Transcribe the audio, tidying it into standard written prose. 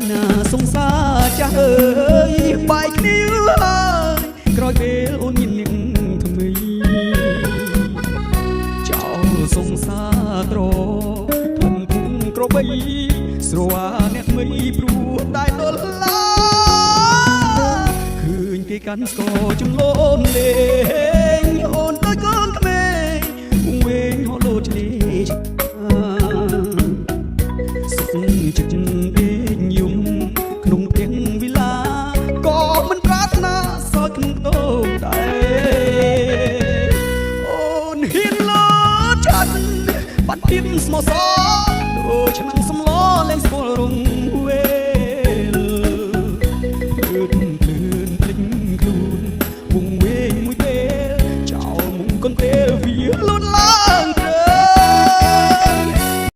ណាសង្សារចាស់អើយបែកគ្នាហើយក្រោយពេលអូនមានអ្នកថ្មីចោលសង្សារត្រធំគុំក្របីស្រវាអ្នកថ្មីព្រោះតែដុល្លារឃើញគេកាន់ស្គរចំលូនលេងអូនដូចកូនក្មេងវែងហោលោឆ្លេសុខចិត្តដេកយំក្នុងផ្ទះវិឡាក៏មិនប្រាថ្នាសោយក្នុងតោដែរអូនហ៊ានលើចាត់បាត់ទៀតស្មោះសរដូចឆ្នាំសំឡលែងស្គាល់រងវេលភ្លឿនភ្លឿនភ្លេចខ្លួនវងវែងមួយពេលចោលមុំកូនពេលវាលូនឡើង